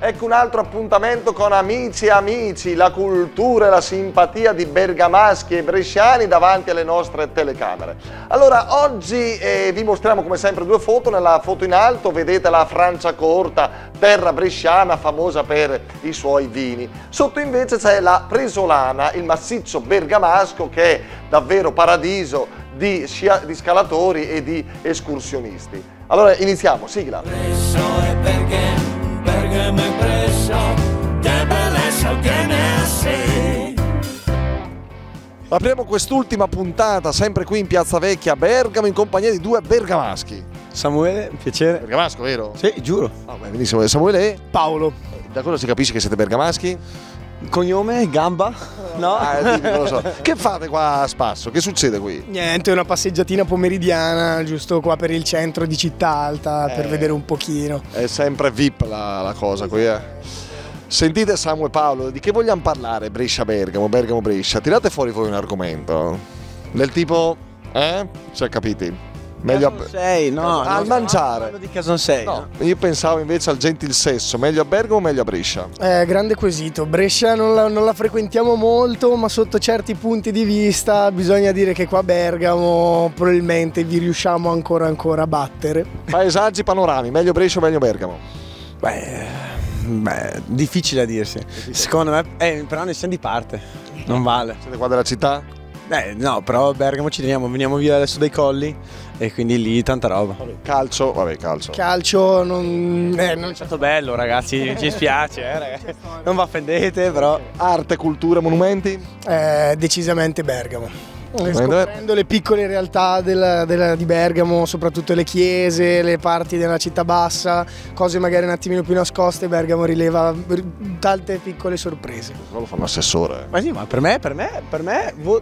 Ecco un altro appuntamento con Amici e Amici, la cultura e la simpatia di bergamaschi e bresciani davanti alle nostre telecamere. Allora, oggi vi mostriamo come sempre due foto. Nella foto in alto vedete la Franciacorta, terra bresciana famosa per i suoi vini. Sotto invece c'è la Presolana, il massiccio bergamasco che è davvero paradiso di scalatori e di escursionisti. Allora, iniziamo, sigla. Bergamo e Brescia, che bellezza che ne sei. Apriamo quest'ultima puntata sempre qui in Piazza Vecchia a Bergamo in compagnia di due bergamaschi. Samuele, piacere. Bergamasco, vero? Sì, giuro. Beh, benissimo. Samuele e Paolo. Da cosa si capisce che siete bergamaschi? Cognome, Gamba? No? Non lo so. Che fate qua a spasso? Che succede qui? Niente, una passeggiatina pomeridiana, giusto qua per il centro di Città Alta, per vedere un pochino. È sempre VIP la cosa qui, eh. Sentite Samu e Paolo, di che vogliamo parlare? Brescia-Bergamo, Bergamo-Brescia. Tirate fuori voi un argomento. Del tipo, cioè capiti? Meglio Cason sei, no. al mangiare. Di Cason sei. No, io pensavo invece al gentil sesso. Meglio a Bergamo o meglio a Brescia? Grande quesito. Brescia non la frequentiamo molto, ma sotto certi punti di vista bisogna dire che qua a Bergamo probabilmente vi riusciamo ancora a battere. Paesaggi, panorami, meglio Brescia o meglio Bergamo? Beh, difficile a dirsi. Secondo me, però noi siamo di parte. Non vale. Siete qua della città? No, però a Bergamo ci teniamo, veniamo via adesso dai colli e quindi lì tanta roba. Calcio, calcio. Calcio non È stato bello, ragazzi, ci spiace, ragazzi. Non vi offendete, però. Arte, cultura, monumenti? decisamente Bergamo. Scoprendo le piccole realtà di Bergamo, soprattutto le chiese, le parti della città bassa, cose magari un attimino più nascoste, Bergamo rileva tante piccole sorprese. Non lo fa un assessore. Ma sì, ma per me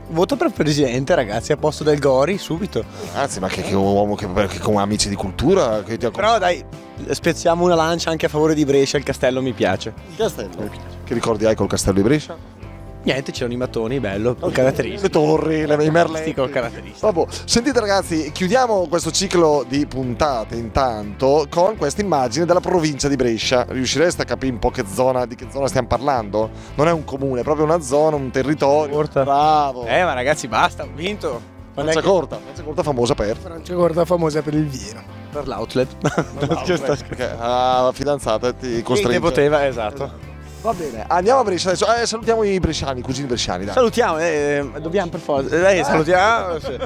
voto per presidente, ragazzi, a posto del Gori, subito. Anzi, ma che uomo che come amici di cultura. Però dai, spezziamo una lancia anche a favore di Brescia, il castello mi piace. Il castello? Che ricordi hai col castello di Brescia? Niente, c'erano i mattoni, bello, caratteristico. Le torri, i merletti. Caratteristico. Vabbè, sentite ragazzi, chiudiamo questo ciclo di puntate intanto con questa immagine della provincia di Brescia. Riuscireste a capire un po' di che zona stiamo parlando? Non è un comune, è proprio una zona, un territorio. Corta. Bravo. Ma ragazzi, basta, ho vinto. Franciacorta famosa per? Franciacorta famosa per il vino. Per l'outlet. La fidanzata ti costringe. Che poteva, esatto. Va bene, andiamo a Brescia adesso. Salutiamo i bresciani, i cugini bresciani. Dai. Salutiamo, dobbiamo per forza. Salutiamo. Sì.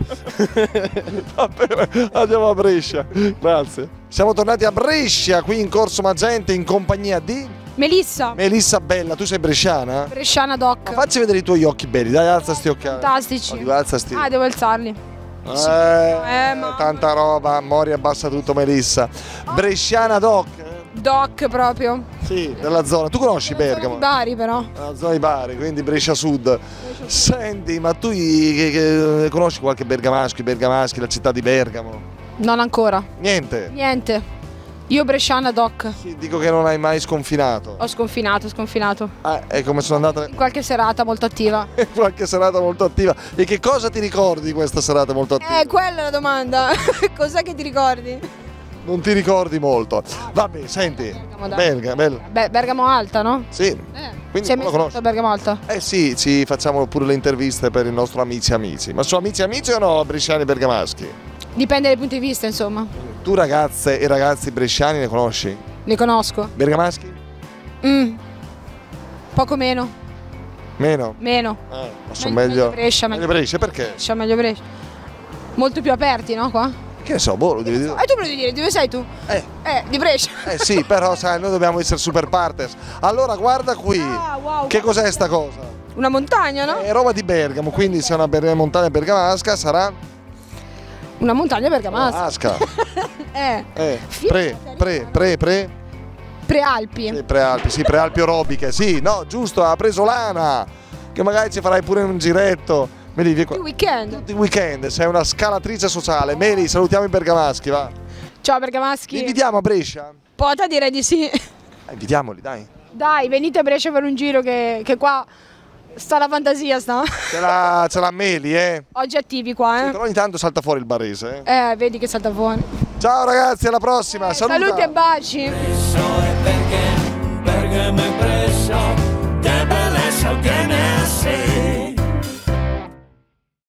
Va bene, andiamo a Brescia. Grazie. Siamo tornati a Brescia, qui in Corso Magente, in compagnia di Melissa. Melissa bella, tu sei bresciana? Bresciana doc. Ma facci vedere i tuoi occhi belli, dai, alza sti occhi. Fantastici. Alzasti. Devo alzarli. Ma... Tanta roba, Mori abbassa tutto Melissa. Bresciana doc. Doc proprio. Sì, della zona. Tu conosci Bergamo? Bari però. La zona di Bari, quindi Brescia Sud. Senti, ma tu conosci qualche bergamaschi, la città di Bergamo? Non ancora. Niente? Niente. Io bresciana doc. Sì, dico che non hai mai sconfinato. Ho sconfinato. E come sono andata? In qualche serata molto attiva. Qualche serata molto attiva. E che cosa ti ricordi di questa serata molto attiva? Quella è la domanda. Cos'è che ti ricordi? Non ti ricordi molto. Vabbè, senti. Bergamo Alta, no? Sì. Quindi sei non mai lo conosci? stato a Bergamo Alta? Sì, ci facciamo pure le interviste per il nostro Amici Amici. Ma sono amici o no, bresciani bergamaschi? Dipende dai punti di vista, insomma. Tu ragazze e ragazzi bresciani ne conosci? Li conosco. Bergamaschi? Poco meno. Meno? Meno. Ma sono meglio Brescia. Meglio Brescia, perché? Meglio Brescia. Molto più aperti, no, qua? Che ne so, lo devi dire. Tu me lo devi dire, dove sei tu? Di Brescia. Sì, però sai, noi dobbiamo essere super partners. Allora guarda qui. Wow. Che cos'è sta cosa? Una montagna, no? È roba di Bergamo, quindi se è una montagna bergamasca sarà una montagna bergamasca. Prealpi. Prealpi, sì, prealpi orobiche, sì, no, giusto, a Presolana, che magari ci farai pure un giretto. Meli, via qua. Tutti i weekend, sei una scalatrice sociale. Meli, salutiamo i bergamaschi, va. Ciao bergamaschi. Li invitiamo a Brescia? Pota direi di sì. Invitiamoli, dai. Dai, venite a Brescia per un giro che qua sta la fantasia, sta. Ce l'ha Meli, Oggi attivi qua, Sì, però ogni tanto salta fuori il barese, Vedi che salta fuori. Ciao ragazzi, alla prossima. Saluti e baci.